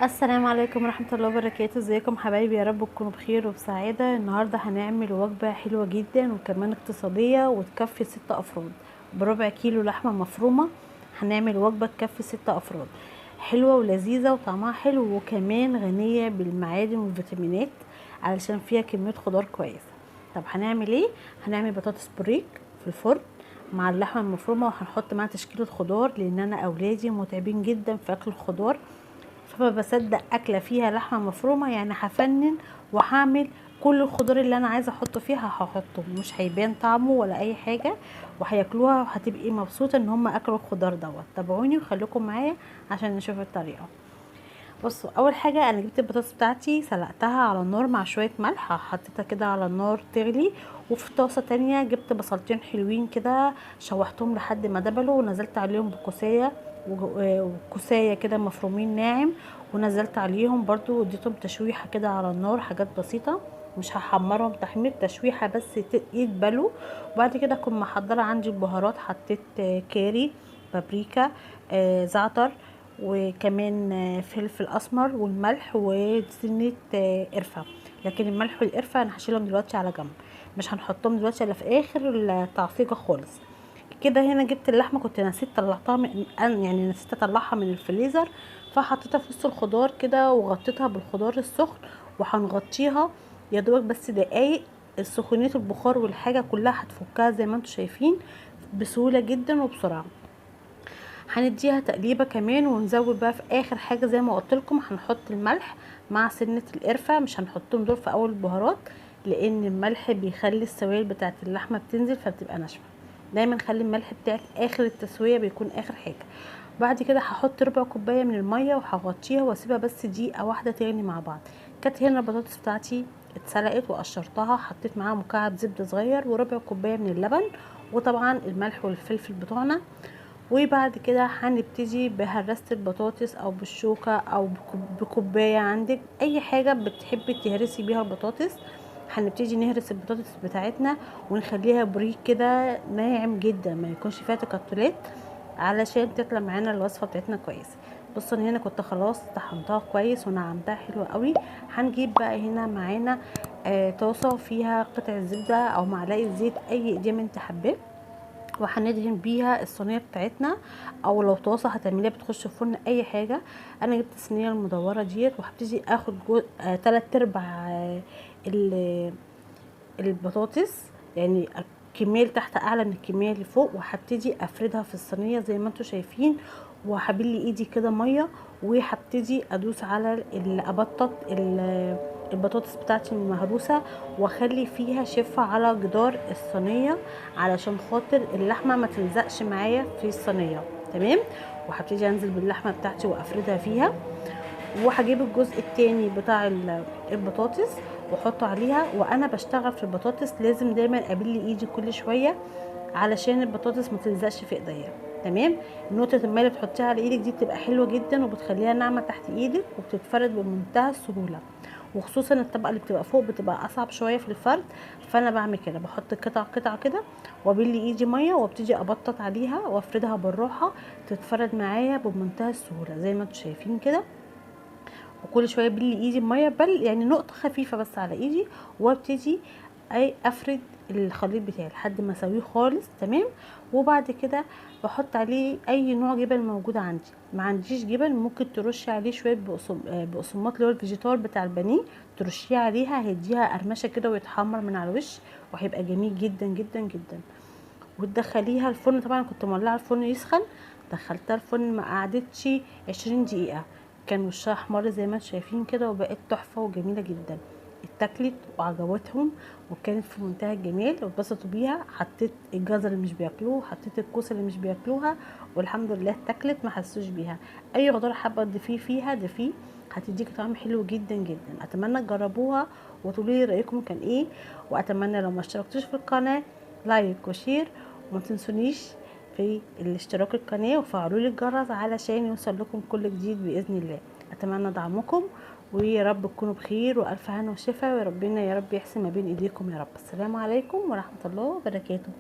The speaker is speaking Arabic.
السلام عليكم ورحمة الله وبركاته. ازيكم حبايبي؟ يا رب تكونوا بخير وبسعادة. النهاردة هنعمل وجبة حلوة جدا وكمان اقتصادية وتكفي 6 افراد. بربع كيلو لحمة مفرومة هنعمل وجبة تكفي 6 افراد، حلوة ولذيذة وطعمها حلو وكمان غنية بالمعادن والفيتامينات علشان فيها كمية خضار كويسة. طب هنعمل ايه؟ هنعمل بطاطس بوريك في الفرن مع اللحمة المفرومة، وهنحط معاها تشكيلة خضار لان انا اولادي متعبين جدا في اكل الخضار، فما بصدق اكله فيها لحمه مفرومه يعني هفنن وهعمل كل الخضار اللي انا عايزه احطه فيها هحطه، مش هيبان طعمه ولا اي حاجه، وهياكلوها وهتبقي مبسوطه ان هم اكلوا الخضار دوت. تابعوني وخليكم معايا عشان نشوف الطريقه. بصوا، اول حاجه انا جبت البطاطس بتاعتي سلقتها على النار مع شويه ملح، حطيتها كده على النار تغلي، وفي طاسه تانية جبت بصلتين حلوين كده شوحتهم لحد ما دبلوا، ونزلت عليهم بكوسيه وكوسايه كده مفرومين ناعم، ونزلت عليهم برضو اديتهم تشويحه كده على النار، حاجات بسيطه مش هحمرهم تحمير، تشويحه بس يتبلوا. وبعد كده كنت محضره عندي البهارات، حطيت كاري، بابريكا، زعتر، وكمان فلفل اسمر والملح وسنه قرفه. لكن الملح والقرفه انا هشيلهم دلوقتي على جنب، مش هنحطهم دلوقتي الا في اخر التعصيجه خالص. كده هنا جبت اللحمه، كنت نسيت طلعتها يعني نسيت اطلعها من الفريزر، فحطيتها في وسط الخضار كده وغطيتها بالخضار السخن، وهنغطيها يا دوبك بس دقايق. سخونيه البخار والحاجه كلها هتفكها زي ما انتم شايفين بسهوله جدا وبسرعه. هنديها تقليبه كمان ونزود بقى في اخر حاجه زي ما قلت لكم، هنحط الملح مع سنه القرفه، مش هنحطهم دول في اول البهارات لان الملح بيخلي السوائل بتاعه اللحمه بتنزل فبتبقى ناشفه. دايما خلي الملح بتاعك اخر التسويه، بيكون اخر حاجه. بعد كده هحط ربع كوبايه من الميه وهغطيها واسيبها بس دقيقه واحده تغلي مع بعض. كانت هنا البطاطس بتاعتي اتسلقت وقشرتها، حطيت معاها مكعب زبده صغير وربع كوبايه من اللبن، وطبعا الملح والفلفل بتوعنا. وبعد كده هنبتدي بهرسة البطاطس او بالشوكة او بكوباية، عندك اي حاجة بتحبي تهرسي بيها البطاطس. هنبتدي نهرس البطاطس بتاعتنا ونخليها بريك كده ناعم جدا، ما يكونش فيها تكتلات علشان تطلع معانا الوصفة بتاعتنا كويس. بصوا انا هنا كنت خلاص طحنتها كويس ونعمتها حلوة قوي. هنجيب بقى هنا معانا طاسة فيها قطع زبدة او معلقة زيت، اي اقدام انت حباه، وهندهن بيها الصينيه بتاعتنا، او لو طاسه هتعمليها بتخش الفرن اي حاجه. انا جبت الصينيه المدوره ديت وهبتدي اخد تلات ارباع البطاطس، يعني الكميه اللي تحت اعلى من الكميه اللي فوق، وهبتدي افردها في الصينيه زي ما انتم شايفين، وهبل ايدي كده ميه، وهبتدي ادوس على ابطط البطاطس بتاعتي المهروسه، واخلي فيها شفه على جدار الصينيه علشان خاطر اللحمه ما تلزقش معايا في الصينيه. تمام. وهبتدي انزل باللحمه بتاعتي وافردها فيها، وهجيب الجزء التاني بتاع البطاطس واحطه عليها. وانا بشتغل في البطاطس لازم دايما ابل ايدي كل شويه علشان البطاطس ما تلزقش في ايديا. تمام. نقطه الماء اللي بتحطيها على ايدك دي بتبقى حلوه جدا وبتخليها ناعمه تحت ايدك وبتتفرد بمنتهى السهوله، وخصوصا الطبقه اللي بتبقى فوق بتبقى اصعب شويه في الفرد. فانا بعمل كده، بحط قطع قطع كده وابل ايدي ميه وابتدي ابطط عليها وافردها بالراحه، تتفرد معايا بمنتهى السهوله زي ما انتم شايفين كده. وكل شويه بلي ايدي بميه، يعني نقطه خفيفه بس على ايدي، وابتدي افرد الخليط بتاعي لحد ما اسويه خالص. تمام. وبعد كده بحط عليه اي نوع جبن موجود عندي. ما عنديش جبن ممكن ترشي عليه شويه بقسماط اللي هو الفيجيتار بتاع البانيه، ترشيه عليها هيديها قرمشه كده ويتحمر من على الوش وهيبقى جميل جدا جدا جدا. وتدخليها الفرن، طبعا كنت مولعه الفرن يسخن، دخلتها الفرن ما قعدتش 20 دقيقه، كان وشها احمر زي ما انتم شايفين كده، وبقت تحفه وجميله جدا. اتاكلت وعجبتهم وكانت في منتهى الجمال واتبسطوا بيها. حطيت الجزر اللي مش بياكلوه، حطيت الكوسه اللي مش بياكلوها، والحمد لله اتاكلت ما حسوش بيها. اي خضار حابه تضيفيه فيها ضيفيه، هتديكي طعم حلو جدا جدا. اتمنى تجربوها وتقولوا لي رايكم كان ايه. واتمنى لو ما اشتركتوش في القناه لايك وشير، وما تنسونيش في الاشتراك القناه وفعلوا لي الجرس علشان يوصل لكم كل جديد باذن الله. اتمنى دعمكم، ويا رب تكونوا بخير والف هنا وشفا، وربنا يا رب يحسن ما بين ايديكم يا رب. السلام عليكم ورحمه الله وبركاته.